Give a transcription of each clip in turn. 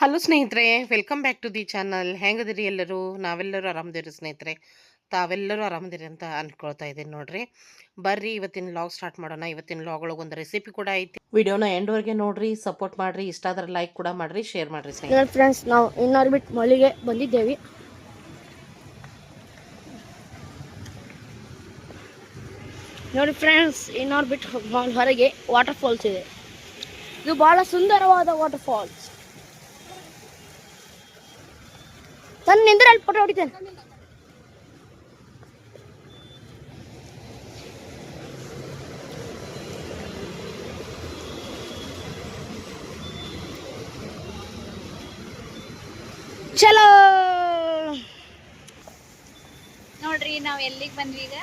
Hello ಸ್ನೇಹಿತರೆ, welcome back to the channel. ಹೆಂಗದಿರಿ ಎಲ್ಲರೂ? ನಾವೆಲ್ಲರೂ ಆರಾಮದಿರಿ ಸ್ನೇಹಿತರೆ. ತಾವೆಲ್ಲರೂ ಆರಾಮದಿರಿ ಅಂತ ಅನ್ಕೊಳ್ತಾ ಇದ್ದೀನಿ ನೋಡ್ರಿ. ಬರ್ರಿ ಇವತ್ತಿನ ಲಾಗ್ ಸ್ಟಾರ್ಟ್ ಮಾಡೋಣ. ಇವತ್ತಿನ ಲಾಗ್ ಒಳಗೆ ಒಂದು ರೆಸಿಪಿ ಕೂಡ ಐತಿ. ವಿಡಿಯೋನ ಎಂಡ್ವರೆಗೆ ನೋಡ್ರಿ, ಸಪೋರ್ಟ್ ಮಾಡ್ರಿ, ಇಷ್ಟ ಆದ್ರೆ ಲೈಕ್ ಕೂಡ ಮಾಡ್ರಿ, ಶೇರ್ ಮಾಡ್ರಿ ಸ್ನೇಹಿತರೆ. ಫ್ರೆಂಡ್ಸ್, ನಾವು ಇನ್ನಾರ್ಬಿಟ್ ಮಾಲಿಗೆ ಬಂದಿದ್ದೇವೆ. ನೋಡಿ ಫ್ರೆಂಡ್ಸ್, ಇನ್ನಾರ್ಬಿಟ್ ಮಾಲ್ ಹೊರಗೆ ವಾಟರ್ ಫಾಲ್ಸ್ ಇದೆ. ಇದು ಬಹಳ ಸುಂದರವಾದ ವಾಟರ್ ಫಾಲ್ಸ್. ತನ್ನ ನಿಂದ್ರೆ ಅಲ್ಲಿ ಫೋಟೋ ಹೊಡಿತೇನೆ. ಚಲೋ ನೋಡ್ರಿ, ನಾವು ಎಲ್ಲಿಗೆ ಬಂದ್ವಿ ಈಗ?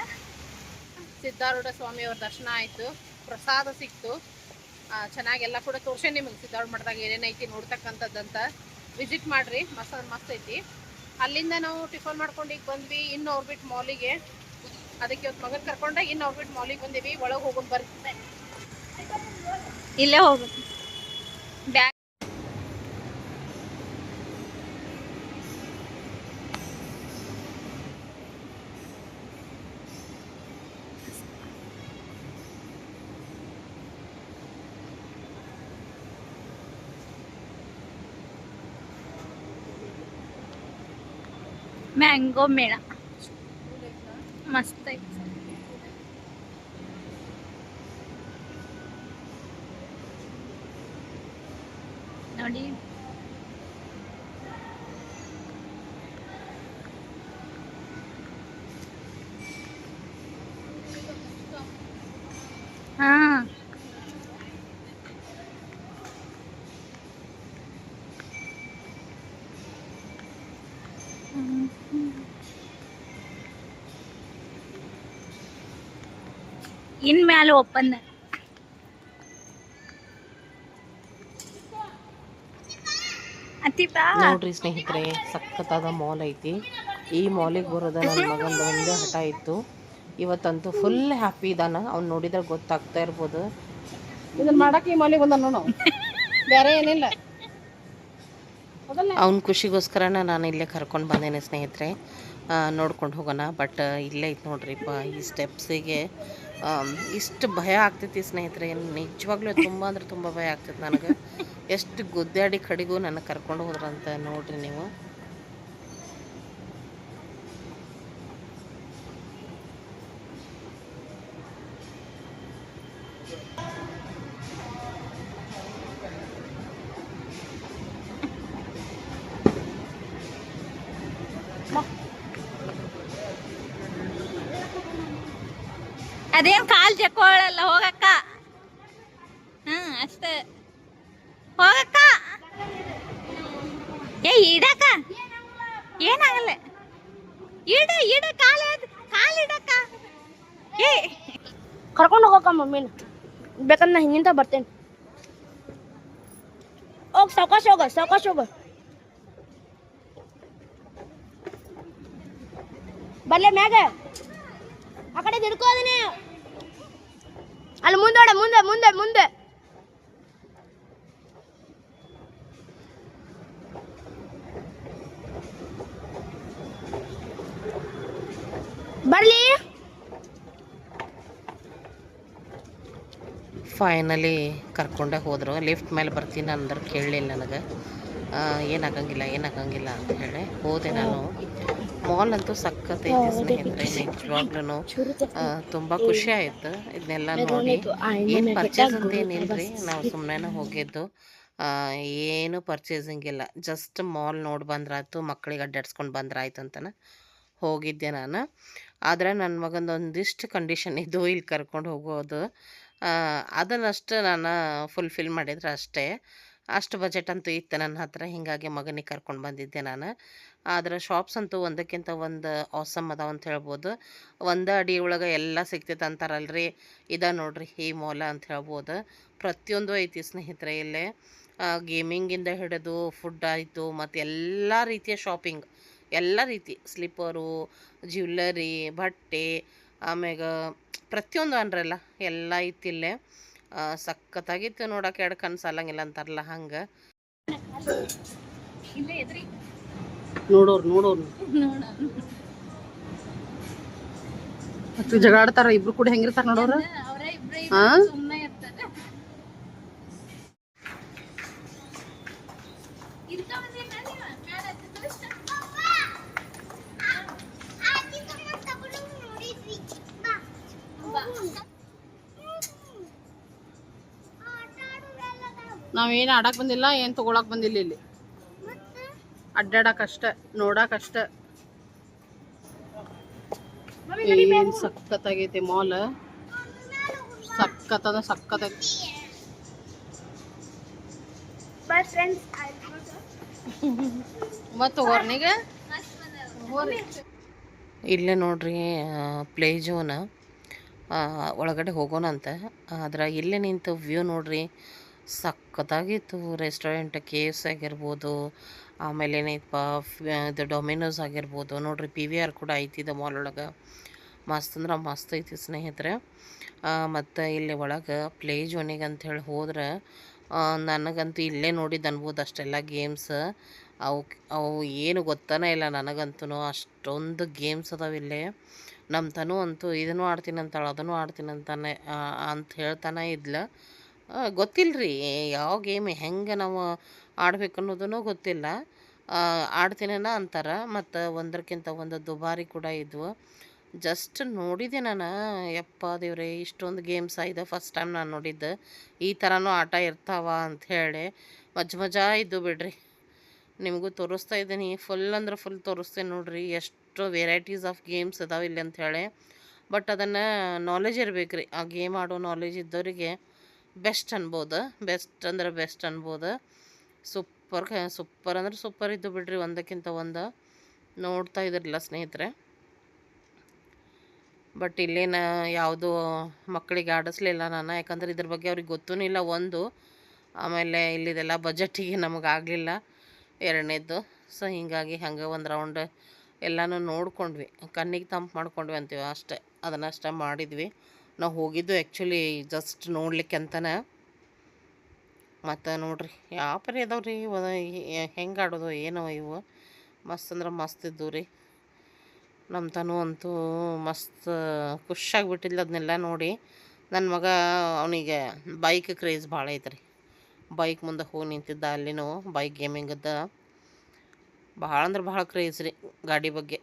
ಸಿದ್ಧಾರೂಢ ಸ್ವಾಮಿ ಅವ್ರ ದರ್ಶನ ಆಯ್ತು, ಪ್ರಸಾದ ಸಿಕ್ತು. ಚೆನ್ನಾಗಿ ಎಲ್ಲ ಕೂಡ ತೋರ್ಸೇ ನಿಮಗೆ ಸಿದ್ಧಾರೂಢ ಮಠದಾಗ ಏನೇನೈತಿ ನೋಡ್ತಕ್ಕಂಥದ್ದಂತ. ವಿಸಿಟ್ ಮಾಡ್ರಿ, ಮಸ್ತ್ ಐತಿ. ಅಲ್ಲಿಂದ ನಾವು ಟಿಫನ್ ಮಾಡ್ಕೊಂಡು ಈಗ ಬಂದ್ವಿ ಇನ್ನು ಅವ್ರಬಿಟ್ಟು ಮಾಲಿಗೆ. ಅದಕ್ಕೆ ಇವತ್ತು ಮಗನ್ ಕರ್ಕೊಂಡೆ ಇನ್ನು ಅವ್ರಬಿಟ್ಟು ಮಾಲಿಗೆ ಬಂದೀವಿ. ಒಳಗೆ ಹೋಗೋದು ಬರ್ತದೆ, ಇಲ್ಲೇ ಹೋಗ ಬ್ಯಾಗ್. ಮ್ಯಾಂಗೋ ಮೇಳ ಮಸ್ತ್ ಐತಿ ನೋಡಿ. ಹಾ, ಇನ್ ಮ್ಯಾಲ ಓಪನ್. ನೋಡ್ರಿ ಸ್ನೇಹಿತರೆ, ಸಖತ್ತಾದ ಮಾಲ್ ಐತಿ. ಈ ಮಾಲಿಗೆ ಬರೋದ ನನ್ನ ಮಗಂದು ಒಂದೇ ಹಠ ಇತ್ತು. ಇವತ್ತಂತೂ ಫುಲ್ ಹ್ಯಾಪಿ ಇದಾನ. ಅವ್ನು ನೋಡಿದ್ರೆ ಗೊತ್ತಾಗ್ತಾ ಇರ್ಬೋದು. ಇದನ್ನ ಮಾಡಕ್ಕೆ ಈ ಮಾಲಿಗೆ ಬಂದ ನಾವು, ಬೇರೆ ಏನಿಲ್ಲ. ಅವ್ನ ಖುಷಿಗೋಸ್ಕರನ ನಾನು ಇಲ್ಲೇ ಕರ್ಕೊಂಡು ಬಂದೇನೆ ಸ್ನೇಹಿತರೆ. ನೋಡ್ಕೊಂಡು ಹೋಗೋಣ. ಬಟ್ ಇಲ್ಲೇ ಐತೆ ನೋಡ್ರಿಪ್ಪ, ಈ ಸ್ಟೆಪ್ಸಿಗೆ ಇಷ್ಟು ಭಯ ಆಗ್ತೈತಿ ಸ್ನೇಹಿತರೆ. ನಿಜವಾಗ್ಲೂ ತುಂಬ ಅಂದ್ರೆ ತುಂಬ ಭಯ ಆಗ್ತೈತಿ ನನಗೆ. ಎಷ್ಟು ಗುದ್ದಾಡಿ ಕಡೆಗೂ ನನ್ನ ಕರ್ಕೊಂಡು ಹೋದ್ರಂತ ನೋಡ್ರಿ ನೀವು. ಅದೇನ್ ಕಾಲ್ ಜಕ್ಕೊಳ್ಳಲ್ಲ, ಹೋಗಕ್ಕ. ಅಷ್ಟೇ, ಹೋಗಕ್ಕ. ಇಡಕ್ಕ ಏನಾಗಲ್ಲ. ಇಡ ಕಾಲಿಡಕ್ಕ. ಕರ್ಕೊಂಡು ಹೋಗಕ್ಕ ಮಮ್ಮಿನ. ಬೇಕಂದ್ರೆ ನಾ ಹಿಂಗಿಂತ ಬರ್ತೇನೆ. ಹೋಗ್, ಸಾವಕಾಶ ಹೋಗ. ಬರ್ಲೆ ಮ್ಯಾಗ, ಆ ಕಡೆ ತಿಳ್ಕೋದಿನಿ. ಅಲ್ಲಿ ಮುಂದೋಡ, ಮುಂದೆ. ಬರ್ಲಿ. ಫೈನಲಿ ಕರ್ಕೊಂಡೇ ಹೋದರು. ಲಿಫ್ಟ್ ಮೇಲೆ ಬರ್ತೀನಿ ಅಂದ್ರೆ ಕೇಳಲಿಲ್ಲ ನನಗೆ. ಏನಾಗಂಗಿಲ್ಲ ಅಂತ ಹೇಳಿ ಹೋದೆ ನಾನು. ಮಾಲ್ ಅಂತೂ ಸಖತ್ತೈತಿ ಸ್ನೇಹಿತರೆ. ನಿಜವಾಗ್ಲೂ ತುಂಬ ಖುಷಿ ಆಯಿತು ಇದನ್ನೆಲ್ಲ ನೋಡಿ. ಏನು ಪರ್ಚೇಸ್ ಅಂತ ಏನಿಲ್ರಿ, ನಾವು ಸುಮ್ಮನೆ ಹೋಗಿದ್ದು. ಏನು ಪರ್ಚೇಸಿಂಗ್ ಇಲ್ಲ, ಜಸ್ಟ್ ಮಾಲ್ ನೋಡಿ ಬಂದ್ರಾಯ್ತು, ಮಕ್ಕಳಿಗೆ ಅಡ್ಡಾಡ್ಸ್ಕೊಂಡು ಬಂದ್ರಾಯ್ತು ಅಂತನ ಹೋಗಿದ್ದೆ ನಾನು. ಆದರೆ ನನ್ನ ಮಗಂದು ಒಂದಿಷ್ಟು ಕಂಡೀಷನ್ ಇದ್ದು ಇಲ್ಲಿ ಕರ್ಕೊಂಡು ಹೋಗೋದು. ಅದನ್ನಷ್ಟು ನಾನು ಫುಲ್ಫಿಲ್ ಮಾಡಿದ್ರೆ ಅಷ್ಟೇ. ಅಷ್ಟು ಬಜೆಟ್ ಅಂತೂ ಇತ್ತು ನನ್ನ ಹತ್ರ. ಹೀಗಾಗಿ ಮಗನಿಗೆ ಕರ್ಕೊಂಡು ಬಂದಿದ್ದೆ ನಾನು. ಆದರೆ ಶಾಪ್ಸ್ ಅಂತೂ ಒಂದಕ್ಕಿಂತ ಒಂದು ಆಸಮ್ ಅದಾವ ಅಂತ ಹೇಳ್ಬೋದು. ಒಂದು ಅಡಿ ಒಳಗೆ ಎಲ್ಲ ಸಿಗ್ತೈತೆ ಅಂತಾರಲ್ರಿ, ಇದ ನೋಡ್ರಿ ಈ ಮಾಲ್ ಅಂತ ಹೇಳ್ಬೋದು. ಪ್ರತಿಯೊಂದು ಐತಿ ಸ್ನೇಹಿತರೆ ಇಲ್ಲೇ. ಗೇಮಿಂಗಿಂದ ಹಿಡಿದು ಫುಡ್ ಆಯಿತು, ಮತ್ತು ಎಲ್ಲ ರೀತಿಯ ಶಾಪಿಂಗ್, ಎಲ್ಲ ರೀತಿ ಸ್ಲಿಪ್ಪರು, ಜ್ಯುವೆಲ್ಲರಿ, ಬಟ್ಟೆ, ಆಮ್ಯಾಗ ಪ್ರತಿಯೊಂದು ಅನ್ರಲ್ಲ ಎಲ್ಲ ಇತ್ತಿಲ್ಲೇ. ಸಖತ್ತಾಗಿತ್ತು ನೋಡೋಕೆ. ಎರಡು ಕಣ್ಣು ಸಾಲಂಗಿಲ್ಲ ಅಂತಾರಲ್ಲ ಹಂಗೆ. ಇಲ್ಲೇ ಎದ್ರಿ ನೋಡೋರು ನೋಡ ಮತ್ತು ಜಗಳ ಆಡ್ತಾರ ಇಬ್ರು ಕೂಡ ಹೆಂಗಿರ್ತಾರ ನೋಡೋರು. ಅವರೇ ಇಬ್ರೇ ಹಾ ಸುಮ್ಮನೆ ಇರ್ತಾರೆ. ನಾವೇನು ಆಡಕ್ ಬಂದಿಲ್ಲ, ಏನು ತಗೊಳಕ್ ಬಂದಿಲ್ಲ. ಇಲ್ಲಿ ಅಡ್ಡಾಡಕ್ ನೋಡಾಕಷ್ಟ. ಏನ್ ಸಖತ್ತಾಗೈತಿ ಮಾಲ್, ಸಖತ್ತಾಗೈತಿ. ಮತ್ತು ಹೊರ್ನಿಗ ಇಲ್ಲೇ ನೋಡ್ರಿ ಪ್ಲೇ ಝೋನ್ ಒಳಗಡೆ ಹೋಗೋಣಂತ. ಆದ್ರೆ ಇಲ್ಲೇ ನಿಂತು ವ್ಯೂ ನೋಡ್ರಿ ಸಖತ್ತಾಗಿತ್ತು. ರೆಸ್ಟೋರೆಂಟ್ KFC ಆಗಿರ್ಬೋದು, ಆಮೇಲೆ ಏನೈತಪ್ಪ ಇದು ಡೊಮಿನೋಸ್ ಆಗಿರ್ಬೋದು. ನೋಡ್ರಿ PVR ಕೂಡ ಐತಿ ಇದು ಮಾಲ್ ಒಳಗೆ. ಮಸ್ತ್ ಅಂದ್ರೆ ಮಸ್ತ್ ಐತಿ ಸ್ನೇಹಿತರೆ. ಮತ್ತು ಇಲ್ಲಿ ಒಳಗೆ ಪ್ಲೇ ಝೋನಿಗೆ ಅಂಥೇಳಿ ಹೋದ್ರೆ ನನಗಂತೂ ಇಲ್ಲೇ ನೋಡಿದ್ದು ಅನ್ಬೋದು ಅಷ್ಟೆಲ್ಲ ಗೇಮ್ಸ್. ಅವು ಏನು ಗೊತ್ತಾನೇ ಇಲ್ಲ ನನಗಂತೂ. ಅಷ್ಟೊಂದು ಗೇಮ್ಸ್ ಅದಾವೆ ಇಲ್ಲೇ. ನಮ್ಮ ತನು ಅಂತೂ ಇದನ್ನು ಆಡ್ತೀನಿ ಅಂತಾಳೆ, ಅದನ್ನು ಆಡ್ತೀನಿ ಅಂತಾನೆ ಅಂತ ಹೇಳ್ತಾನೆ ಇದ್ಲ. ಗೊತ್ತಿಲ್ಲರಿ ಯಾವ ಗೇಮ್ ಹೆಂಗೆ ನಾವು ಆಡ್ಬೇಕು ಅನ್ನೋದೂ ಗೊತ್ತಿಲ್ಲ. ಆಡ್ತೀನೇನ ಅಂತಾರೆ. ಮತ್ತು ಒಂದಕ್ಕಿಂತ ಒಂದು ದುಬಾರಿ ಕೂಡ ಇದ್ವು. ಜಸ್ಟ್ ನೋಡಿದೆ ನಾನು, ಯಪ್ಪ ದೇವ್ರೆ ಇಷ್ಟೊಂದು ಗೇಮ್ಸ್ ಇದೆ ಫಸ್ಟ್ ಟೈಮ್ ನಾನು ನೋಡಿದ್ದೆ. ಈ ಥರನೂ ಆಟ ಇರ್ತಾವ ಅಂಥೇಳಿ ಮಜಾ ಇದ್ದು ಬಿಡ್ರಿ. ನಿಮಗೂ ತೋರಿಸ್ತಾ ಇದ್ದೀನಿ, ಫುಲ್ ಅಂದ್ರೆ ಫುಲ್ ತೋರಿಸ್ತೀನಿ ನೋಡ್ರಿ. ಎಷ್ಟು ವೆರೈಟೀಸ್ ಆಫ್ ಗೇಮ್ಸ್ ಇದಾವೆ ಇಲ್ಲಿ ಅಂಥೇಳಿ. ಬಟ್ ಅದನ್ನು ನಾಲೆಜ್ ಇರಬೇಕು ರೀ. ಆ ಗೇಮ್ ಆಡೋ ನಾಲೆಜ್ ಇದ್ದವರಿಗೆ ಬೆಸ್ಟ್ ಅನ್ಬೋದು. ಬೆಸ್ಟ್ ಅನ್ಬೋದು. ಸೂಪರ್ ಅಂದ್ರೆ ಸೂಪರ್ ಇದ್ದು ಬಿಡ್ರಿ. ಒಂದಕ್ಕಿಂತ ಒಂದು ನೋಡ್ತಾ ಇದ್ರಲ್ಲ ಸ್ನೇಹಿತರೆ. ಬಟ್ ಇಲ್ಲೇನ ಯಾವುದೂ ಮಕ್ಕಳಿಗೆ ಆಡಿಸ್ಲಿಲ್ಲ ನಾನು, ಯಾಕಂದ್ರೆ ಇದ್ರ ಬಗ್ಗೆ ಅವ್ರಿಗೆ ಗೊತ್ತೂ ಇಲ್ಲ ಒಂದು. ಆಮೇಲೆ ಇಲ್ಲಿದೆಲ್ಲ ಬಜೆಟಿಗೆ ನಮಗಾಗಲಿಲ್ಲ ಎರಡನೇದ್ದು. ಸೊ ಹೀಗಾಗಿ ಹಂಗೆ ಒಂದು ರೌಂಡ್ ಎಲ್ಲನೂ ನೋಡ್ಕೊಂಡ್ವಿ, ಕಣ್ಣಿಗೆ ತಂಪು ಮಾಡ್ಕೊಂಡ್ವಿ ಅಂತೀವಿ ಅಷ್ಟೇ. ಅದನ್ನಷ್ಟೇ ಮಾಡಿದ್ವಿ. ನಾವು ಹೋಗಿದ್ದು ಆ್ಯಕ್ಚುಲಿ ಜಸ್ಟ್ ನೋಡ್ಲಿಕ್ಕೆ ಅಂತನೇ. ಮತ್ತು ನೋಡ್ರಿ ಯಾವ ಪರಿ ಅದಾವೆ ರೀ, ಹೆಂಗೆ ಆಡೋದು ಏನೋ ಇವು. ಮಸ್ತ್ ಅಂದ್ರೆ ಮಸ್ತ್ ಇದ್ದವು ರೀ. ನಮ್ಮ ತನು ಅಂತೂ ಮಸ್ತ್ ಖುಷಿಯಾಗಿಬಿಟ್ಟಿದ್ಲು ಅದನ್ನೆಲ್ಲ ನೋಡಿ. ನನ್ನ ಮಗ ಅವನಿಗೆ ಬೈಕ್ ಕ್ರೇಜ್ ಭಾಳ ಐತ್ರಿ. ಬೈಕ್ ಮುಂದೆ ಹೋಗಿ ನಿಂತಿದ್ದ. ಅಲ್ಲಿನೂ ಬೈಕ್ ಗೇಮಿಂಗದ್ದು ಭಾಳ ಅಂದ್ರೆ ಭಾಳ ಕ್ರೇಜ್ ರೀ ಗಾಡಿ ಬಗ್ಗೆ.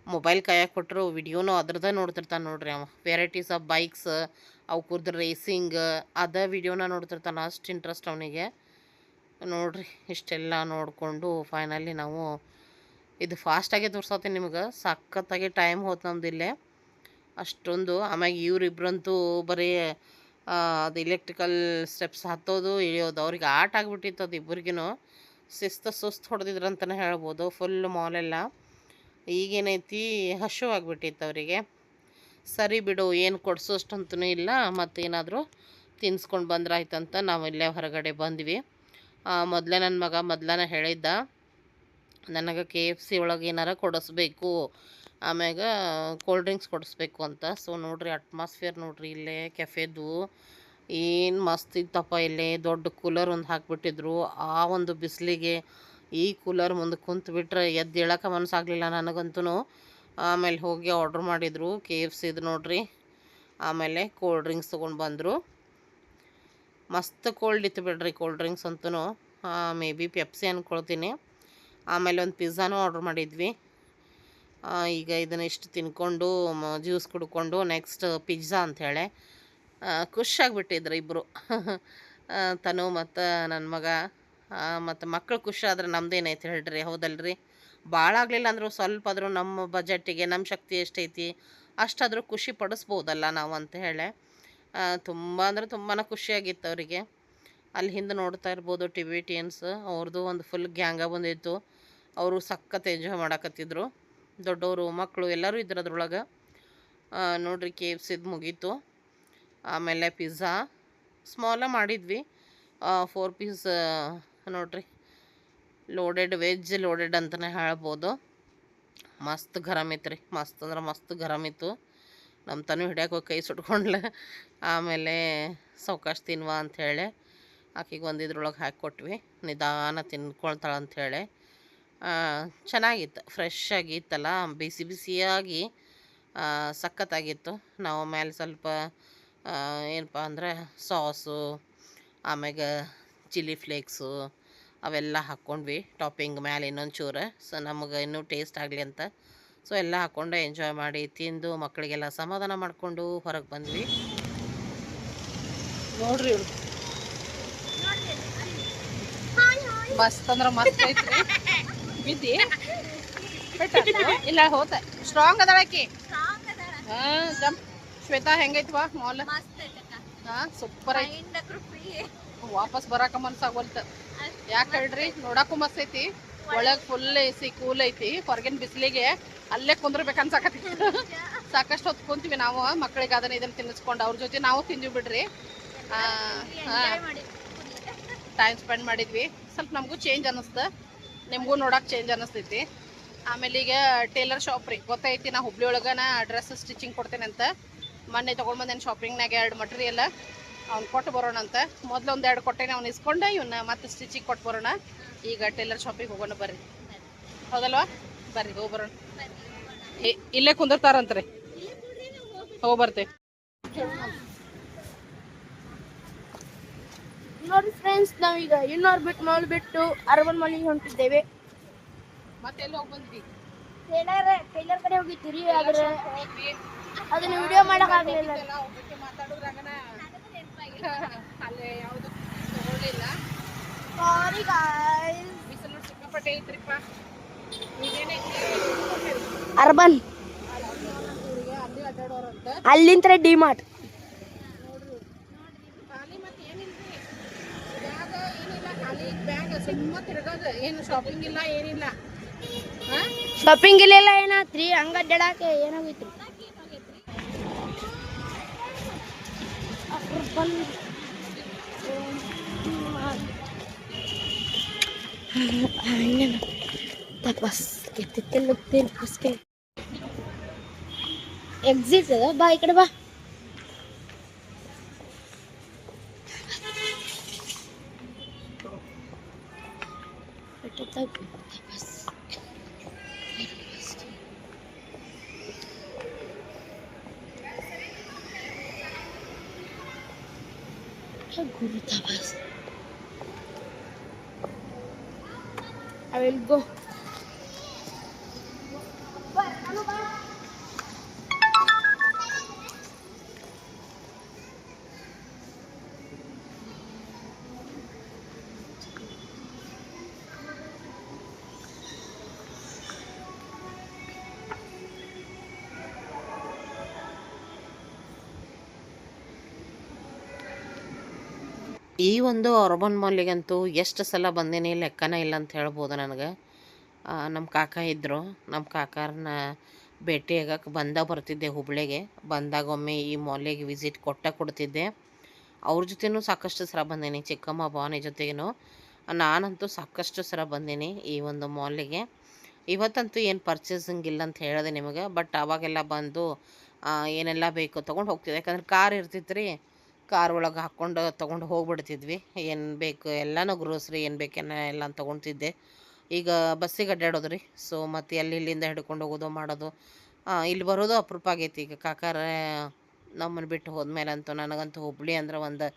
ಮೊಬೈಲ್ ಕೈಯಾಗ ಕೊಟ್ಟರು ವಿಡಿಯೋನೂ ಅದ್ರದ್ದು ನೋಡ್ತಿರ್ತಾನೆ ನೋಡ್ರಿ ಅವ. ವೆರೈಟೀಸ್ ಆಫ್ ಬೈಕ್ಸ್, ಅವು ಕುರ್ದು ರೇಸಿಂಗ್ ಅದ ವಿಡಿಯೋನ ನೋಡ್ತಿರ್ತಾನೆ. ಅಷ್ಟು ಇಂಟ್ರೆಸ್ಟ್ ಅವನಿಗೆ. ನೋಡ್ರಿ ಇಷ್ಟೆಲ್ಲ ನೋಡಿಕೊಂಡು ಫೈನಲಿ ನಾವು ಇದು ಫಾಸ್ಟಾಗೆ ತೋರ್ಸತ್ತೀನಿ ನಿಮ್ಗೆ. ಸಖತ್ತಾಗಿ ಟೈಮ್ ಹೋತು ನಮ್ದು ಇಲ್ಲೇ ಅಷ್ಟೊಂದು. ಆಮ್ಯಾಗ ಇವರಿಬ್ರಂತೂ ಬರೀ ಅದು ಇಲೆಕ್ಟ್ರಿಕಲ್ ಸ್ಟೆಪ್ಸ್ ಹತ್ತೋದು ಇಳಿಯೋದು. ಅವ್ರಿಗೆ ಆಟ ಆಗಿಬಿಟ್ಟಿತ್ತು ಅದು ಇಬ್ಬರಿಗೂ. ಸುಸ್ತು ಹೊಡೆದಿದ್ರಂತಲೇ ಹೇಳ್ಬೋದು ಫುಲ್ ಮಾಲೆಲ್ಲ. ಈಗೇನೈತಿ ಹಶು ಆಗಿಬಿಟ್ಟಿತ್ತು ಅವರಿಗೆ. ಸರಿ ಬಿಡು, ಏನು ಕೊಡಿಸೋಷ್ಟಂತೂ ಇಲ್ಲ, ಮತ್ತೇನಾದರೂ ತಿನ್ಸ್ಕೊಂಡು ಬಂದ್ರಾಯ್ತಂತ ನಾವು ಇಲ್ಲೇ ಹೊರಗಡೆ ಬಂದ್ವಿ. ಮೊದಲೇ ನನ್ನ ಮಗ ಮೊದಲನೇ ಹೇಳಿದ್ದ ನನಗೆ KFC ಒಳಗೆ ಏನಾರ ಕೊಡಿಸ್ಬೇಕು, ಆಮ್ಯಾಗ ಕೋಲ್ಡ್ ಡ್ರಿಂಕ್ಸ್ ಕೊಡಿಸ್ಬೇಕು ಅಂತ. ಸೊ ನೋಡ್ರಿ ಅಟ್ಮಾಸ್ಫಿಯರ್ ನೋಡ್ರಿ ಇಲ್ಲೇ ಕೆಫೆದು ಏನು ಮಸ್ತ್ ಇತ್ತಪ್ಪ. ಇಲ್ಲೇ ದೊಡ್ಡ ಕೂಲರ್ ಒಂದು ಹಾಕಿಬಿಟ್ಟಿದ್ರು. ಆ ಒಂದು ಬಿಸಿಲಿಗೆ ಈ ಕೂಲರ್ ಮುಂದೆ ಕುಂತು ಬಿಟ್ರೆ ಎದ್ದು ಹೇಳೋಕೆ ಮನಸ್ಸಾಗಲಿಲ್ಲ ನನಗಂತೂ. ಆಮೇಲೆ ಹೋಗಿ ಆರ್ಡ್ರ್ ಮಾಡಿದರು KFCದು ನೋಡ್ರಿ. ಆಮೇಲೆ ಕೋಲ್ಡ್ ಡ್ರಿಂಕ್ಸ್ ತೊಗೊಂಡು ಬಂದರು. ಮಸ್ತ್ ಕೋಲ್ಡ್ ಇತ್ತು ಬಿಡ್ರಿ ಕೋಲ್ಡ್ ಡ್ರಿಂಕ್ಸ್ ಅಂತೂ. ಮೇ ಬಿ ಪೆಪ್ಸಿ ಅಂದ್ಕೊಳ್ತೀನಿ. ಆಮೇಲೆ ಒಂದು ಪಿಜ್ಜಾನೂ ಆರ್ಡ್ರ್ ಮಾಡಿದ್ವಿ. ಈಗ ಇದನ್ನು ಇಷ್ಟು ತಿನ್ಕೊಂಡು ಜ್ಯೂಸ್ ಕುಡ್ಕೊಂಡು ನೆಕ್ಸ್ಟ್ ಪಿಜ್ಜಾ ಅಂಥೇಳಿ ಖುಷಿಯಾಗಿಬಿಟ್ಟಿದ್ರು ಇಬ್ಬರು. ತನು ಮತ್ತು ನನ್ನ ಮಗ. ಮತ್ತು ಮಕ್ಕಳು ಖುಷಿ ಆದ್ರೆ ನಮ್ದೇನೈತೆ ಹೇಳ್ರಿ, ಹೌದಲ್ರಿ? ಭಾಳ ಆಗಲಿಲ್ಲ ಅಂದರೂ ಸ್ವಲ್ಪ ಆದರೂ ನಮ್ಮ ಬಜೆಟ್ಟಿಗೆ ನಮ್ಮ ಶಕ್ತಿ ಎಷ್ಟೈತಿ ಅಷ್ಟಾದರೂ ಖುಷಿ ಪಡಿಸ್ಬೋದಲ್ಲ ನಾವು ಅಂತ ಹೇಳಿ ತುಂಬ ಅಂದ್ರೆ ತುಂಬಾ ಖುಷಿಯಾಗಿತ್ತು ಅವರಿಗೆ. ಅಲ್ಲಿ ಹಿಂದೆ ನೋಡ್ತಾ ಇರ್ಬೋದು ಟಿಬೇಟಿಯನ್ಸ್, ಅವ್ರದ್ದು ಒಂದು ಫುಲ್ ಗ್ಯಾಂಗ ಬಂದಿತ್ತು. ಅವರು ಸಖತ್ ಎಂಜಾಯ್ ಮಾಡಕತ್ತಿದ್ರು. ದೊಡ್ಡವರು ಮಕ್ಕಳು ಎಲ್ಲರೂ ಇದ್ರು ಅದ್ರೊಳಗೆ. ನೋಡ್ರಿ KFCದು ಮುಗೀತು. ಆಮೇಲೆ ಪಿಜ್ಜಾ ಸ್ಮಾಲ ಮಾಡಿದ್ವಿ, 4 ಪೀಸ್ ನೋಡ್ರಿ. ಲೋಡೆಡ್ ವೆಜ್ ಲೋಡೆಡ್ ಅಂತಲೇ ಹೇಳ್ಬೋದು. ಮಸ್ತ್ ಗರಮ್ ಇತ್ತು ರೀ, ಮಸ್ತ್ ಅಂದ್ರೆ ಮಸ್ತ್ ಗರಮ್ ಇತ್ತು. ನಮ್ಮ ತನು ಹಿಡಿಯೋಕೆ ಹೋಗಿ ಕೈ ಸುಟ್ಕೊಂಡ್ಲೆ. ಆಮೇಲೆ ಸಾವ್ಕಾಶ ತಿನ್ನುವ ಅಂಥೇಳಿ ಆಕೆಗೆ ಒಂದು ಇದ್ರೊಳಗೆ ಹಾಕಿ ಕೊಟ್ವಿ, ನಿಧಾನ ತಿನ್ಕೊಳ್ತಾಳೆ ಅಂಥೇಳಿ. ಚೆನ್ನಾಗಿತ್ತು, ಫ್ರೆಶ್ ಆಗಿತ್ತಲ್ಲ, ಬಿಸಿ ಬಿಸಿಯಾಗಿ ಸಖತ್ತಾಗಿತ್ತು. ನಾವು ಮೇಲೆ ಸ್ವಲ್ಪ ಏನಪ್ಪ ಅಂದರೆ ಸಾಸು, ಆಮ್ಯಾಗ ಚಿಲ್ಲಿ ಫ್ಲೇಕ್ಸು ಅವೆಲ್ಲ ಹಾಕ್ಕೊಂಡ್ವಿ ಟಾಪಿಂಗ್ ಮೇಲೆ ಇನ್ನೊಂದು ಚೂರು. ಸೊ ನಮಗೆ ಇನ್ನೂ ಟೇಸ್ಟ್ ಆಗಲಿ ಅಂತ ಸೊ ಎಲ್ಲ ಹಾಕ್ಕೊಂಡು ಎಂಜಾಯ್ ಮಾಡಿ ತಿಂದು ಮಕ್ಕಳಿಗೆಲ್ಲ ಸಮಾಧಾನ ಮಾಡಿಕೊಂಡು ಹೊರಗೆ ಬಂದ್ವಿ. ನೋಡ್ರಿ ಇವ್ರು ಮಸ್ತ್ ಅಂದ್ರೆ ಮಸ್ತ್ ಐತ್ರಿ. ಬಿದ್ದಿ ಇಲ್ಲ ಹೋತ ಸ್ಟ್ರಾಂಗ್ ಅದಾಳಕಿ. ಜಂಪ್ ಶ್ವೇತಾ ಹೆಂಗೈತ್ವಾ ಮಾಲ್? ಸೂಪರ್ ಐತಿ. ವಾಪಸ್ ಬರಾಕ ಮನ್ಸಾಗೋಲ್ತ. ಯಾಕೆ ಹೇಳ್ರಿ, ನೋಡಾಕು ಮಸ್ತ್ ಐತಿ, ಒಳಗ್ ಫುಲ್ ಎಸಿ ಕೂಲ್ ಐತಿ. ಹೊರಗಿನ ಬಿಸಿಲಿಗೆ ಅಲ್ಲೇ ಕುಂದ್ರಬೇಕು ಅನ್ಸಾಕತಿ. ಸಾಕಷ್ಟು ಹೊತ್ತು ಕುಂತೀವಿ ನಾವು ಮಕ್ಕಳಿಗೆ ಅದನ್ನ ಇದನ್ನ ತಿನ್ನಿಸ್ಕೊಂಡು ಅವ್ರ ಜೊತೆ ನಾವು ತಿಂದ್ವಿ ಬಿಡ್ರಿ. ಟೈಮ್ ಸ್ಪೆಂಡ್ ಮಾಡಿದ್ವಿ. ಸ್ವಲ್ಪ ನಮಗೂ ಚೇಂಜ್ ಅನ್ನಿಸ್ತು, ನಿಮಗೂ ನೋಡಕ್ಕೆ ಚೇಂಜ್ ಅನ್ನಿಸ್ತೈತಿ. ಆಮೇಲೆ ಈಗ ಟೇಲರ್ ಶಾಪ್ ರೀ, ಗೊತ್ತೈತಿ ನಾ ಹುಬ್ಳಿ ಒಳಗೆ ನಾ ಡ್ರೆಸ್ ಸ್ಟಿಚಿಂಗ್ ಕೊಡ್ತೇನೆ ಅಂತ. ಮೊನ್ನೆ ತೊಗೊಂಡು ಬಂದೇನು ಶಾಪಿಂಗ್ನಾಗ 2 ಮಟೀರಿಯಲ್ ಅವ್ನು ಕೊಟ್ಟು ಬರೋಣ ಅಂತ. ಮೊದಲು 1-2 ಕೊಟ್ಟೇನೆ, ಅವ್ನು ಇಸ್ಕೊಂಡೆ ಇವನ್ನ ಮತ್ತೆ ಸ್ಟಿಚಿಂಗ್ ಕೊಟ್ಟು ಬರೋಣ. ಈಗ ಟೇಲರ್ ಶಾಪಿಗೆ ಹೋಗೋಣ ಬರ್ರಿ, ಹೌದಲ್ವಾ? ಬರ್ರಿ ಹೋಗಿ ಬರೋಣ. ಇಲ್ಲೇ ಕುಂದಿರ್ತಾರಂತ್ರಿ, ಹೋಗಿ ಬರ್ತೇವೆ. ನೋಡಿ ಫ್ರೆಂಡ್ಸ್, ನಾವೀಗ ಇನ್ನೋರ್ ಮಾಲ್ ಬಿಟ್ಟು ಅರ್ಬನ್ ಮಾಲಿಗೆ ಹೊಂಟಿದ್ದೇವೆ. ಮತ್ತೆ ಎಲ್ಲಿ ಹೋಗಿ ಬಂದ್ವಿ? ಟೈಲರ್ ಕಡೆ ಹೋಗಿದ್ದೀರಿ, ಆದ್ರೆ ಅದನ್ನ ವಿಡಿಯೋ ಮಾಡೋಕ್ಕಾಗಲಿಲ್ಲ. ಮಾತಾಡೋದ್ರಾಗನ ಅಲ್ಲೇ ಯಾವುದು ತಗೊಳ್ಳಿಲ್ಲ. Sorry guys. ಬಿಸಿಲು ಸಿಕ್ಕಾಪಟ್ಟೆ ಐತ್ರಿಪ್ಪ. ಈಗೇನೈತಿ ಅರ್ಬನ್, ಅಲ್ಲಿ ಅಡ್ಡಾಡೋರಂತ ಅಲ್ಲಿಂದ ಡಿಮಾರ್ಟ್. ಖಾಲಿ ಮತ್ತೆ ಏನಿಲ್ರಿ, ಬ್ಯಾಗ್ ಏನಿಲ್ಲ, ಖಾಲಿ ಬ್ಯಾಗ್ ಸುಮ್ಮ ತಿರ್ಗೋದು, ಏನು ಶಾಪಿಂಗ್ ಇಲ್ಲ ಏನಿಲ್ಲ. ಶಾಪಿಂಗ್ ಇಲ್ಲೆಲ್ಲ ಏನಾತ್ರಿ, ಹಂಗ ಅಡ್ಡಾಡಕ್ಕೆ ಏನಾಗೈತ್ರಿ? ಎಕ್ಸಿಟ್ ಅದ, ಬಾ ಈ ಕಡೆ ಬಾ. I will go. ಈ ಒಂದು ಅರ್ಬನ್ ಮಾಲಿಗಂತೂ ಎಷ್ಟು ಸಲ ಬಂದೀನಿ ಲೆಕ್ಕನೇ ಇಲ್ಲ ಅಂತ ಹೇಳ್ಬೋದು ನನಗೆ. ನಮ್ಮ ಕಾಕ ಇದ್ದರು, ನಮ್ಮ ಕಾಕಾರನ್ನ ಭೇಟಿಯಾಗಕ್ಕೆ ಬರ್ತಿದ್ದೆ ಹುಬ್ಳಿಗೆ. ಬಂದಾಗ ಒಮ್ಮೆ ಈ ಮಾಲಿಗೆ ವಿಸಿಟ್ ಕೊಡ್ತಿದ್ದೆ. ಅವ್ರ ಜೊತೆನೂ ಸಾಕಷ್ಟು ಸಲ ಬಂದೀನಿ, ಚಿಕ್ಕಮ್ಮ ಭಾವನೆ ಜೊತೆಗೇನು. ನಾನಂತೂ ಸಾಕಷ್ಟು ಸಲ ಬಂದೀನಿ ಈ ಒಂದು ಮಾಲಿಗೆ. ಇವತ್ತಂತೂ ಏನು ಪರ್ಚೇಸಿಂಗ್ ಇಲ್ಲ ಅಂತ ಹೇಳಿದೆ ನಿಮಗೆ, ಬಟ್ ಅವಾಗೆಲ್ಲ ಬಂದು ಏನೆಲ್ಲ ಬೇಕು ತೊಗೊಂಡು ಹೋಗ್ತಿದ್ದೆ. ಯಾಕಂದ್ರೆ ಕಾರ್ ಇರ್ತಿತ್ತು ರೀ, ಕಾರ್ ಒಳಗೆ ಹಾಕ್ಕೊಂಡು ತೊಗೊಂಡು ಹೋಗ್ಬಿಡ್ತಿದ್ವಿ. ಏನು ಬೇಕು ಎಲ್ಲನೂ ಗ್ರೋಸ್ರಿ ಏನು ಬೇಕೆಲ್ಲ ಎಲ್ಲ ತೊಗೊಳ್ತಿದ್ದೆ. ಈಗ ಬಸ್ಸಿಗೆ ಅಡ್ಡಾಡೋದು ರೀ, ಸೊ ಮತ್ತು ಇಲ್ಲಿಂದ ಹಿಡ್ಕೊಂಡು ಹೋಗೋದು ಮಾಡೋದು, ಇಲ್ಲಿ ಬರೋದು ಅಪರೂಪ ಆಗೈತಿ. ಈಗ ಕಾಕಾರ ನಮ್ಮನ್ನು ಬಿಟ್ಟು ಹೋದ್ಮೇಲೆ ಅಂತೂ ನನಗಂತೂ ಹುಬ್ಳಿ ಅಂದ್ರೆ ಒಂದು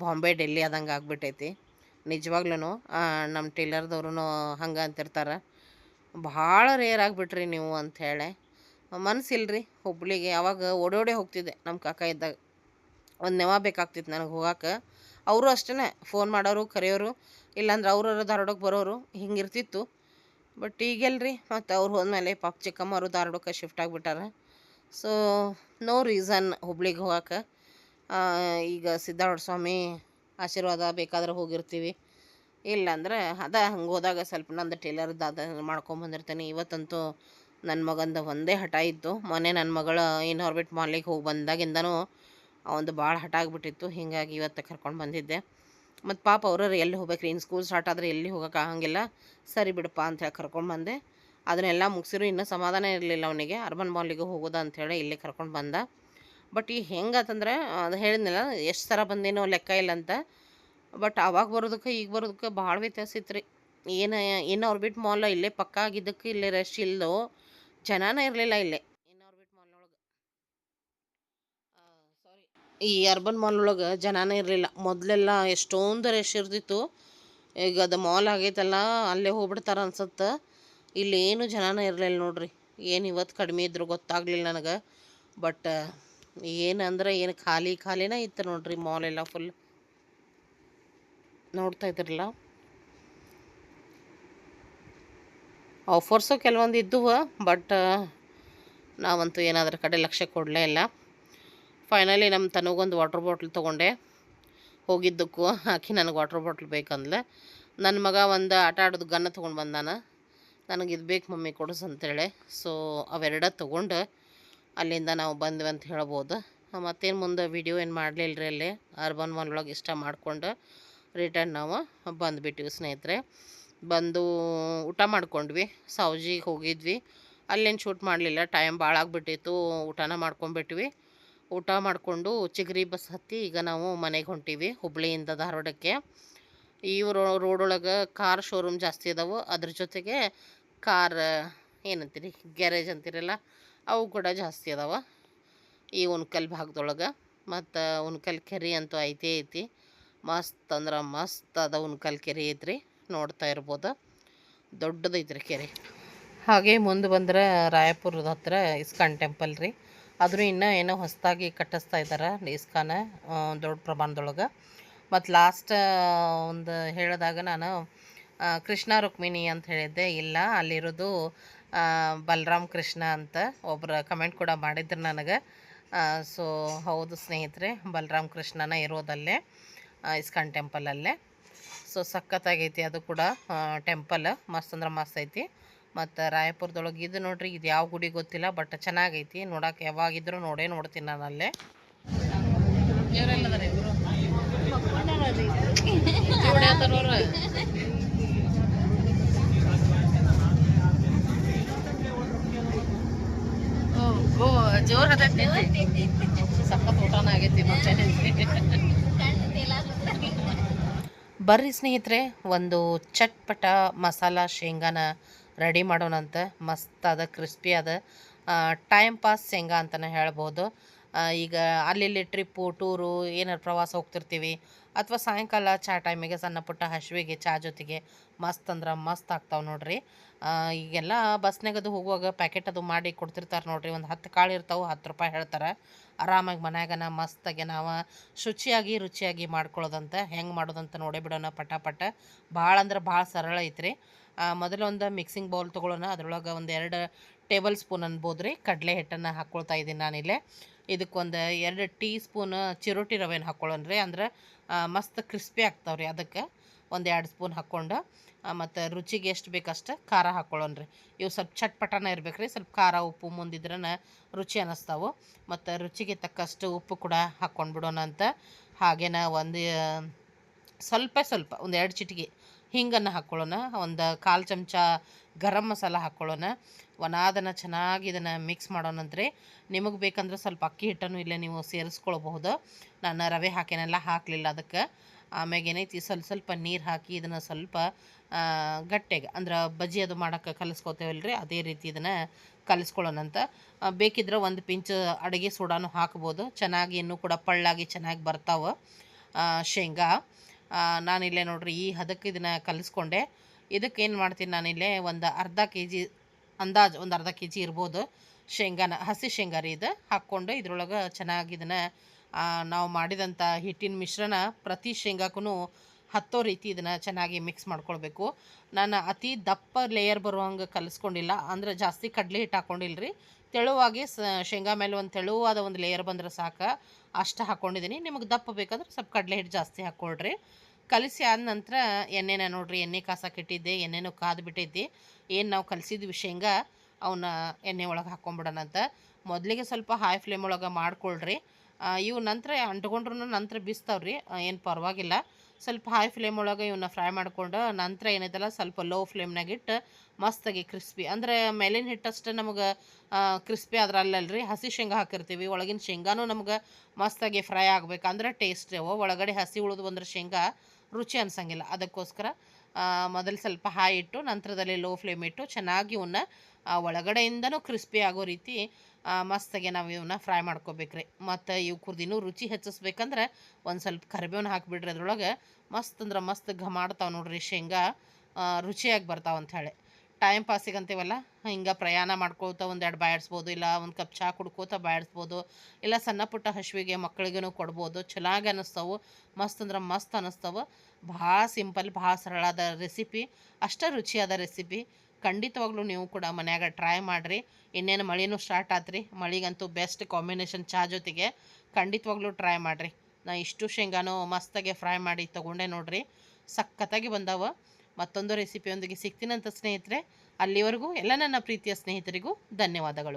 ಬಾಂಬೆ ಡೆಲ್ಲಿ ಆದಂಗೆ ಆಗ್ಬಿಟ್ಟೈತಿ ನಿಜವಾಗ್ಲೂ. ನಮ್ಮ ಟೇಲರ್ದವ್ರು ಹಂಗೆ ಅಂತಿರ್ತಾರೆ, ಭಾಳ ರೇರ್ ಆಗಿಬಿಟ್ರಿ ನೀವು ಅಂಥೇಳಿ. ಮನಸ್ಸಿಲ್ರಿ ಹುಬ್ಳಿಗೆ. ಅವಾಗ ಓಡೋಡೆ ಹೋಗ್ತಿದ್ದೆ ನಮ್ಮ ಕಾಕ ಇದ್ದಾಗ. ಒಂದು ನೆವ ಬೇಕಾಗ್ತಿತ್ತು ನನಗೆ ಹೋಗಕ್ಕೆ. ಅವರು ಅಷ್ಟೇ ಫೋನ್ ಮಾಡೋರು, ಕರೆಯೋರು, ಇಲ್ಲಾಂದ್ರೆ ಅವ್ರವ್ರು ಧಾರವಾಡಕ್ಕೆ ಬರೋರು, ಹಿಂಗಿರ್ತಿತ್ತು. ಬಟ್ ಈಗೆಲ್ರಿ, ಮತ್ತು ಅವ್ರು ಹೋದ್ಮೇಲೆ ಪಾಪ ಚಿಕ್ಕಮ್ಮವರು ಧಾರವಾಡಕ್ಕೆ ಶಿಫ್ಟ್ ಆಗಿಬಿಟ್ಟಾರ. ಸೊ ನೋ ರೀಸನ್ ಹುಬ್ಳಿಗೆ ಹೋಗಕ್ಕೆ. ಈಗ ಸಿದ್ಧಾರೂಢ ಸ್ವಾಮಿ ಆಶೀರ್ವಾದ ಬೇಕಾದ್ರೆ ಹೋಗಿರ್ತೀವಿ, ಇಲ್ಲಾಂದ್ರೆ ಹಂಗೆ ಹೋದಾಗ ಸ್ವಲ್ಪ ನಂದು ಟೇಲರ್ದು ಮಾಡ್ಕೊಂಬಂದಿರ್ತೀನಿ. ಇವತ್ತಂತೂ ನನ್ನ ಮಗಂದು ಒಂದೇ ಹಠ ಇತ್ತು. ಮೊನ್ನೆ ನನ್ನ ಮಗಳ ಇನ್ಆರ್ಬಿಟ್ ಮಾಲಿಗೆ ಹೋಗಿ ಬಂದಾಗಿಂದನೂ ಒಂದು ಭಾಳ ಹಠ ಆಗಿಬಿಟ್ಟಿತ್ತು. ಹೀಗಾಗಿ ಇವತ್ತು ಕರ್ಕೊಂಡು ಬಂದಿದ್ದೆ. ಮತ್ತು ಪಾಪ ಅವ್ರವ್ರು ಎಲ್ಲಿ ಹೋಗ್ಬೇಕ್ರಿ, ಇನ್ನು ಸ್ಕೂಲ್ ಸ್ಟಾರ್ಟ್ ಆದರೆ ಎಲ್ಲಿ ಹೋಗೋಕೆ ಆಗಂಗಿಲ್ಲ. ಸರಿ ಬಿಡಪ್ಪ ಅಂಥೇಳಿ ಕರ್ಕೊಂಡು ಬಂದೆ. ಅದನ್ನೆಲ್ಲ ಮುಗಿಸಿರು, ಇನ್ನೂ ಸಮಾಧಾನ ಇರಲಿಲ್ಲ ಅವನಿಗೆ, ಅರ್ಬನ್ ಮಾಲಿಗೆ ಹೋಗೋದು ಅಂಥೇಳಿ ಇಲ್ಲೇ ಕರ್ಕೊಂಡು ಬಂದ. ಬಟ್ ಈಗ ಹೆಂಗಂತಂದ್ರೆ ಅದು ಹೇಳಿದ್ನಲ್ಲ, ಎಷ್ಟು ಥರ ಬಂದೇನೋ ಲೆಕ್ಕ ಇಲ್ಲ ಅಂತ. ಬಟ್ ಅವಾಗ ಬರೋದಕ್ಕೆ ಈಗ ಬರೋದಕ್ಕೆ ಭಾಳ ವ್ಯತ್ಯಾಸ ಇತ್ತು ರೀ. ಏನು ಆರ್ಬಿಟ್ ಮಾಲ್ ಇಲ್ಲೇ ಪಕ್ಕ ಆಗಿದ್ದಕ್ಕೆ ಇಲ್ಲೇ ರಶ್ ಇಲ್ಲೋ ಜನನೇ ಇರಲಿಲ್ಲ ಇಲ್ಲೇ ಆರ್ಬಿಟ್ ಮಾಲ್ನೊಳಗೆ. ಸಾರಿ, ಈ ಅರ್ಬನ್ ಮಾಲ್ ಒಳಗೆ ಜನನೇ ಇರಲಿಲ್ಲ. ಮೊದಲೆಲ್ಲ ಎಷ್ಟೊಂದು ರಶ್ ಇರ್ತಿತ್ತು. ಈಗ ಅದು ಮಾಲ್ ಆಗೈತಲ್ಲ ಅಲ್ಲೇ ಹೋಗ್ಬಿಡ್ತಾರೆ ಅನ್ಸುತ್ತೆ. ಇಲ್ಲಿ ಏನು ಜನನೇ ಇರಲಿಲ್ಲ ನೋಡ್ರಿ. ಏನು ಇವತ್ತು ಕಡಿಮೆ ಇದ್ರು ಗೊತ್ತಾಗಲಿಲ್ಲ ನನಗೆ. ಬಟ್ ಏನಂದ್ರೆ ಏನು ಖಾಲಿನೇ ಇತ್ತು ನೋಡ್ರಿ ಮಾಲ್ ಎಲ್ಲ ಫುಲ್. ನೋಡ್ತಾ ಇದ್ರಲ್ಲ, ಆಫರ್ಸು ಕೆಲವೊಂದು ಇದ್ದುವ, ಬಟ್ ನಾವಂತೂ ಏನಾದ್ರ ಕಡೆ ಲಕ್ಷ್ಯ ಕೊಡಲೇ ಇಲ್ಲ. ಫೈನಲಿ ನಮ್ಮ ತನಗೊಂದು ವಾಟರ್ ಬಾಟ್ಲ್ ತೊಗೊಂಡೆ. ಹೋಗಿದ್ದಕ್ಕೂ ಆಕೆ ನನಗೆ ವಾಟರ್ ಬಾಟ್ಲ್ ಬೇಕಂದ್ಲೆ. ನನ್ನ ಮಗ ಒಂದು ಆಟ ಆಡೋದು ಗನ್ನ ತೊಗೊಂಡು ಬಂದಾನ. ನನಗೆ ಇದು ಬೇಕು ಮಮ್ಮಿ ಕೊಡಿಸು ಅಂತೇಳಿ. ಸೊ ಅವೆರಡ ತೊಗೊಂಡು ಅಲ್ಲಿಂದ ನಾವು ಬಂದ್ವಿ ಅಂತ ಹೇಳ್ಬೋದು. ಮತ್ತೇನು ಮುಂದೆ ವಿಡಿಯೋ ಏನು ಮಾಡಲಿಲ್ಲ ರೀ. ಅಲ್ಲಿ ಅರ್ಬನ್ ಮಾಲ್ ಒಳಗೆ ಇಷ್ಟ ಮಾಡಿಕೊಂಡು ರಿಟರ್ನ್ ನಾವು ಬಂದುಬಿಟ್ಟಿವಿ ಸ್ನೇಹಿತರೆ. ಬಂದು ಊಟ ಮಾಡ್ಕೊಂಡ್ವಿ. ಸೌಜಿಗೆ ಹೋಗಿದ್ವಿ. ಅಲ್ಲೇನು ಶೂಟ್ ಮಾಡಲಿಲ್ಲ, ಟೈಮ್ ಭಾಳ ಆಗಿಬಿಟ್ಟಿತ್ತು. ಊಟನ ಮಾಡ್ಕೊಂಡ್ಬಿಟ್ವಿ. ಊಟ ಮಾಡಿಕೊಂಡು ಚಿಗರಿ ಬಸ್ ಹತ್ತಿ ಈಗ ನಾವು ಮನೆಗೆ ಹೊಂಟೀವಿ ಹುಬ್ಳಿಯಿಂದ ಧಾರವಾಡಕ್ಕೆ. ಈ ರೋಡ್ ಒಳಗೆ ಕಾರ್ ಶೋರೂಮ್ ಜಾಸ್ತಿ ಅದಾವೆ. ಅದ್ರ ಜೊತೆಗೆ ಕಾರ್ ಏನಂತೀರಿ ಗ್ಯಾರೇಜ್ ಅಂತೀರಲ್ಲ ಅವು ಕೂಡ ಜಾಸ್ತಿ ಅದಾವೆ ಈ ಉಣ್ಕಲ್ ಭಾಗದೊಳಗೆ. ಮತ್ತು ಉಣ್ಕಲ್ ಕೆರೆ ಅಂತೂ ಐತಿ. ಮಸ್ತ್ ಅಂದ್ರೆ ಮಸ್ತ್ ಅದ. ಉಣ್ಕಲ್ ಕೆರೆ ಐತ್ರಿ, ನೋಡ್ತಾ ಇರ್ಬೋದು. ದೊಡ್ಡದೈತ್ರಿ ಕೆರೆ. ಹಾಗೆ ಮುಂದೆ ಬಂದ್ರೆ ರಾಯಪುರದ ಹತ್ರ ಇಸ್ಕಾನ್ ಟೆಂಪಲ್ ರೀ. ಆದರೂ ಇನ್ನೂ ಏನೋ ಹೊಸದಾಗಿ ಕಟ್ಟಿಸ್ತಾ ಇದ್ದಾರೆ ಇಸ್ಕಾನ ದೊಡ್ಡ ಪ್ರಮಾಣದೊಳಗೆ. ಮತ್ತು ಲಾಸ್ಟ್ ಒಂದು ಹೇಳಿದಾಗ ನಾನು ಕೃಷ್ಣ ರುಕ್ಮಿಣಿ ಅಂತ ಹೇಳಿದ್ದೆ. ಇಲ್ಲ, ಅಲ್ಲಿರೋದು ಬಲರಾಮ್ ಕೃಷ್ಣ ಅಂತ ಒಬ್ಬರು ಕಮೆಂಟ್ ಕೂಡ ಮಾಡಿದ್ರು ನನಗೆ. ಸೊ ಹೌದು ಸ್ನೇಹಿತರೆ, ಬಲರಾಮ್ ಕೃಷ್ಣನ ಇರೋದಲ್ಲೇ ಇಸ್ಕಾನ್ ಟೆಂಪಲಲ್ಲೇ. ಸೊ ಸಖತ್ತಾಗೈತಿ ಅದು ಕೂಡ ಟೆಂಪಲ್. ಮಸ್ತ್ ಅಂದ್ರೆ ಮಸ್ತ್ ಐತಿ. ಮತ್ತು ರಾಯಪುರದೊಳಗೆ ಇದು ನೋಡ್ರಿ, ಇದು ಯಾವ ಗುಡಿ ಗೊತ್ತಿಲ್ಲ, ಬಟ್ ಚೆನ್ನಾಗೈತಿ ನೋಡೋಕೆ. ಯಾವಾಗಿದ್ರೂ ನೋಡ್ತೀನಿ ನಾನು ಅಲ್ಲೇ. ಇವರೆಲ್ಲದಾರೆ ಇವರು ಜೋರ್ ಹತ್ತೈತಿ. ಸಖತ್ ಊಟನ ಆಗೈತಿ. ಮತ್ತೆ ಬರ್ರಿ ಸ್ನೇಹಿತರೆ, ಒಂದು ಚಟ್ಪಟ ಮಸಾಲ ಶೇಂಗಾನ ರೆಡಿ ಮಾಡೋಣಂತ. ಮಸ್ತ್ ಅದ, ಕ್ರಿಸ್ಪಿ ಅದ. ಟೈಮ್ ಪಾಸ್ ಶೇಂಗಾ ಅಂತಲೇ ಹೇಳ್ಬೋದು. ಈಗ ಅಲ್ಲಿ ಟ್ರಿಪ್ಪು ಟೂರು ಏನಾರು ಪ್ರವಾಸ ಹೋಗ್ತಿರ್ತೀವಿ, ಅಥವಾ ಸಾಯಂಕಾಲ ಚಹಾ ಟೈಮಿಗೆ ಸಣ್ಣ ಪುಟ್ಟ ಹಸಿವಿಗೆ ಚಹಾ ಜೊತೆಗೆ ಮಸ್ತ್ ಅಂದ್ರೆ ಮಸ್ತ್ ಆಗ್ತಾವೆ ನೋಡ್ರಿ. ಈಗೆಲ್ಲ ಬಸ್ನಾಗ ಅದು ಹೋಗುವಾಗ ಪ್ಯಾಕೆಟ್ ಅದು ಮಾಡಿ ಕೊಡ್ತಿರ್ತಾರೆ ನೋಡ್ರಿ. ಒಂದು 10 ಕಾಳು ಇರ್ತಾವೆ, 10 ರೂಪಾಯಿ ಹೇಳ್ತಾರೆ. ಆರಾಮಾಗಿ ಮನ್ಯಾಗನ ಮಸ್ತಾಗಿ ನಾವು ರುಚಿಯಾಗಿ ಮಾಡ್ಕೊಳ್ಳೋದಂತ. ಹೆಂಗೆ ಮಾಡೋದಂತ ನೋಡೇ ಬಿಡೋಣ ಪಟ. ಭಾಳ ಅಂದ್ರೆ ಭಾಳ ಸರಳ ಐತ್ರಿ. ಮೊದಲೊಂದು ಮಿಕ್ಸಿಂಗ್ ಬೌಲ್ ತೊಗೊಳ್ಳೋಣ. ಅದ್ರೊಳಗೆ ಒಂದು 2 ಟೇಬಲ್ ಸ್ಪೂನ್ ಅನ್ಬೋದು ರೀ ಕಡಲೆ ಹಿಟ್ಟನ್ನು ಹಾಕ್ಕೊಳ್ತಾ ಇದ್ದೀನಿ ನಾನಿಲ್ಲೇ. ಇದಕ್ಕೊಂದು 2 ಟೀ ಸ್ಪೂನ್ ಚಿರೋಟಿ ರವೆನ ಹಾಕ್ಕೊಳ್ಳೋಣ ರೀ. ಅಂದ್ರೆ ಮಸ್ತ್ ಕ್ರಿಸ್ಪಿ ಆಗ್ತಾವೆ ರೀ. ಅದಕ್ಕೆ ಒಂದು 2 ಸ್ಪೂನ್ ಹಾಕ್ಕೊಂಡು, ಮತ್ತು ರುಚಿಗೆ ಎಷ್ಟು ಬೇಕಷ್ಟು ಖಾರ ಹಾಕ್ಕೊಳ್ಳೋಣ ರೀ. ಇವು ಸ್ವಲ್ಪ ಚಟ್ಪಟನ ಇರ್ಬೇಕು ರೀ. ಸ್ವಲ್ಪ ಖಾರ ಉಪ್ಪು ಮುಂದಿದ್ರನ ರುಚಿ ಅನ್ನಿಸ್ತಾವೆ. ಮತ್ತು ರುಚಿಗೆ ತಕ್ಕಷ್ಟು ಉಪ್ಪು ಕೂಡ ಹಾಕ್ಕೊಂಡ್ಬಿಡೋಣ ಅಂತ. ಹಾಗೇನ ಒಂದು ಸ್ವಲ್ಪ ಒಂದು 2 ಚಿಟಿಕೆ ಹಿಂಗನ್ನು ಹಾಕ್ಕೊಳ್ಳೋಣ. ಒಂದು 1/4 ಚಮಚ ಗರಂ ಮಸಾಲ ಹಾಕ್ಕೊಳ್ಳೋಣ. ಅದನ್ನು ಚೆನ್ನಾಗಿ ಇದನ್ನು ಮಿಕ್ಸ್ ಮಾಡೋಣಂತ್ರಿ. ನಿಮಗೆ ಬೇಕಂದ್ರೆ ಸ್ವಲ್ಪ ಅಕ್ಕಿ ಹಿಟ್ಟನ್ನು ಇಲ್ಲೇ ನೀವು ಸೇರಿಸ್ಕೊಳ್ಬಹುದು. ನಾನು ರವೆ ಹಾಕೇನೆಲ್ಲ ಹಾಕಲಿಲ್ಲ ಅದಕ್ಕೆ. ಆಮ್ಯಾಗ ಏನೈತಿ ಸ್ವಲ್ಪ ನೀರು ಹಾಕಿ ಇದನ್ನು ಸ್ವಲ್ಪ ಗಟ್ಟಿಗೆ ಅಂದ್ರೆ ಬಜ್ಜಿ ಅದು ಮಾಡೋಕ್ಕೆ ಕಲಿಸ್ಕೋತೇವಲ್ರಿ, ಅದೇ ರೀತಿ ಇದನ್ನು ಕಲಿಸ್ಕೊಳ್ಳೋಣಂತ. ಬೇಕಿದ್ರೆ ಒಂದು ಪಿಂಚ್ ಅಡುಗೆ ಸೋಡಾನು ಹಾಕ್ಬೋದು. ಚೆನ್ನಾಗಿ ಇನ್ನೂ ಕೂಡ ಪಳ್ಳಾಗಿ ಚೆನ್ನಾಗಿ ಬರ್ತಾವೆ ಶೇಂಗಾ. ನಾನಿಲ್ಲೇ ನೋಡ್ರಿ ಈ ಹದಕ್ಕೆ ಇದನ್ನು ಕಲಿಸ್ಕೊಂಡೆ. ಇದಕ್ಕೇನು ಮಾಡ್ತೀನಿ ನಾನಿಲ್ಲೇ ಒಂದು ಅರ್ಧ ಕೆ ಜಿ ಅಂದಾಜು, ಒಂದು ಅರ್ಧ ಕೆ ಜಿ ಇರ್ಬೋದು ಶೇಂಗಾನ, ಹಸಿ ಶೇಂಗಾ ರೀ ಇದು ಹಾಕ್ಕೊಂಡು ಇದ್ರೊಳಗೆ ಚೆನ್ನಾಗಿ ಇದನ್ನು ನಾವು ಮಾಡಿದಂಥ ಹಿಟ್ಟಿನ ಮಿಶ್ರಣ ಪ್ರತಿ ಶೇಂಗಾಕ್ಕೂ ಹತ್ತೋ ರೀತಿ ಇದನ್ನು ಚೆನ್ನಾಗಿ ಮಿಕ್ಸ್ ಮಾಡ್ಕೊಳ್ಬೇಕು. ನಾನು ಅತಿ ದಪ್ಪ ಲೇಯರ್ ಬರುವಂಗೆ ಕಲಿಸ್ಕೊಂಡಿಲ್ಲ, ಅಂದರೆ ಜಾಸ್ತಿ ಕಡಲೆ ಹಿಟ್ಟು ಹಾಕ್ಕೊಂಡಿಲ್ಲ ರೀ. ತೆಳುವಾಗಿ ಶೇಂಗಾ ಮೇಲೆ ಒಂದು ತೆಳುವಾದ ಒಂದು ಲೇಯರ್ ಬಂದರೆ ಸಾಕು, ಅಷ್ಟು ಹಾಕ್ಕೊಂಡಿದ್ದೀನಿ. ನಿಮಗೆ ದಪ್ಪ ಬೇಕಂದ್ರೆ ಸ್ವಲ್ಪ ಕಡಲೆ ಹಿಟ್ಟು ಜಾಸ್ತಿ ಹಾಕ್ಕೊಳ್ರಿ. ಕಲಿಸಿ ಆದ ನಂತರ ಎಣ್ಣೆನ ನೋಡ್ರಿ, ಎಣ್ಣೆ ಕಾಸಕ್ಕೆ ಇಟ್ಟಿದ್ದೆ. ಎಣ್ಣೆನೂ ಕಾದು ಬಿಟ್ಟೈತಿ. ಏನು ನಾವು ಕಲಿಸಿದ್ವಿ ಶೇಂಗಾ ಅವನ್ನ ಎಣ್ಣೆ ಒಳಗೆ ಹಾಕ್ಕೊಂಬಿಡೋಣ ಅಂತ. ಮೊದಲಿಗೆ ಸ್ವಲ್ಪ ಹೈ ಫ್ಲೇಮ್ ಒಳಗೆ ಮಾಡ್ಕೊಳ್ರಿ. ಇವು ನಂತರ ಅಂಟ್ಕೊಂಡ್ರೂ ನಂತರ ಬಿಸ್ತಾವ್ರಿ, ಏನು ಪರವಾಗಿಲ್ಲ. ಸ್ವಲ್ಪ ಹೈ ಫ್ಲೇಮ್ ಒಳಗೆ ಇವನ್ನ ಫ್ರೈ ಮಾಡ್ಕೊಂಡು ನಂತರ ಏನೈತಲ್ಲ ಸ್ವಲ್ಪ ಲೋ ಫ್ಲೇಮ್ನಾಗಿಟ್ಟು ಮಸ್ತಾಗಿ ಕ್ರಿಸ್ಪಿ, ಅಂದರೆ ಮೇಲಿನ ಹಿಟ್ಟಷ್ಟು ನಮಗೆ ಕ್ರಿಸ್ಪಿ ಆದ್ರೆ ಅಲ್ಲಲ್ರಿ, ಹಸಿ ಶೇಂಗಾ ಹಾಕಿರ್ತೀವಿ, ಒಳಗಿನ ಶೇಂಗಾನೂ ನಮ್ಗೆ ಮಸ್ತಾಗಿ ಫ್ರೈ ಆಗ್ಬೇಕಂದ್ರೆ ಟೇಸ್ಟ್. ಒಳಗಡೆ ಹಸಿ ಉಳಿದು ಬಂದ್ರೆ ಶೇಂಗಾ ರುಚಿ ಅನ್ಸಂಗಿಲ್ಲ. ಅದಕ್ಕೋಸ್ಕರ ಮೊದಲು ಸ್ವಲ್ಪ ಹಾಯ್ ಇಟ್ಟು ನಂತರದಲ್ಲಿ ಲೋ ಫ್ಲೇಮ್ ಇಟ್ಟು ಚೆನ್ನಾಗಿ ಇವನ್ನ ಒಳಗಡೆಯಿಂದನೂ ಕ್ರಿಸ್ಪಿ ಆಗೋ ರೀತಿ ಮಸ್ತಾಗೆ ನಾವು ಇವನ್ನ ಫ್ರೈ ಮಾಡ್ಕೋಬೇಕ್ರಿ. ಮತ್ತು ಇವು ಕುರ್ದಿನೂ ರುಚಿ ಹೆಚ್ಚಿಸ್ಬೇಕಂದ್ರೆ ಒಂದು ಸ್ವಲ್ಪ ಕರಿಬೇವನ್ನ ಹಾಕಿಬಿಡ್ರಿ. ಅದ್ರೊಳಗೆ ಮಸ್ತ್ ಅಂದ್ರೆ ಮಸ್ತ್ ಮಾಡ್ತಾವೆ ನೋಡ್ರಿ ಶೇಂಗಾ, ರುಚಿಯಾಗಿ ಬರ್ತಾವೆ ಅಂಥೇಳಿ. ಟೈಮ್ ಪಾಸಿಗೆ ಅಂತೀವಲ್ಲ, ಹಿಂಗೆ ಪ್ರಯಾಣ ಮಾಡ್ಕೋತ ಒಂದೆರಡು ಬಾಯಾಡಿಸ್ಬೋದು, ಇಲ್ಲ ಒಂದು ಕಪ್ ಚಹಾ ಕುಡ್ಕೋತ ಬಾಯಾಡಿಸ್ಬೋದು, ಇಲ್ಲ ಸಣ್ಣ ಪುಟ್ಟ ಹಸಿವಿಗೆ ಮಕ್ಕಳಿಗೂ ಕೊಡ್ಬೋದು. ಚೆನ್ನಾಗಿ ಅನ್ನಿಸ್ತವೆ, ಮಸ್ತ್ ಅಂದ್ರೆ ಮಸ್ತ್ ಅನ್ನಿಸ್ತವೆ. ಭಾಳ ಸಿಂಪಲ್, ಭಾಳ ಸರಳಾದ ರೆಸಿಪಿ, ಅಷ್ಟೇ ರುಚಿಯಾದ ರೆಸಿಪಿ. ಖಂಡಿತವಾಗ್ಲೂ ನೀವು ಕೂಡ ಮನ್ಯಾಗ ಟ್ರೈ ಮಾಡಿರಿ. ಇನ್ನೇನು ಮಳೆನೂ ಸ್ಟಾರ್ಟ್ ಆತ್ರಿ, ಮಳೆಗಂತೂ ಬೆಸ್ಟ್ ಕಾಂಬಿನೇಷನ್ ಚಹಾ ಜೊತೆಗೆ. ಖಂಡಿತವಾಗ್ಲೂ ಟ್ರೈ ಮಾಡಿರಿ. ನಾ ಇಷ್ಟು ಶೇಂಗಾನು ಮಸ್ತಾಗೆ ಫ್ರೈ ಮಾಡಿ ತೊಗೊಂಡೆ ನೋಡ್ರಿ, ಸಖತ್ತಾಗಿ ಬಂದಾವ. ಮತ್ತೊಂದು ರೆಸಿಪಿಯೊಂದಿಗೆ ಸಿಗ್ತೀನಂತ ಸ್ನೇಹಿತರೆ. ಅಲ್ಲಿವರೆಗೂ ಎಲ್ಲ ನನ್ನ ಪ್ರೀತಿಯ ಸ್ನೇಹಿತರಿಗೂ ಧನ್ಯವಾದಗಳು.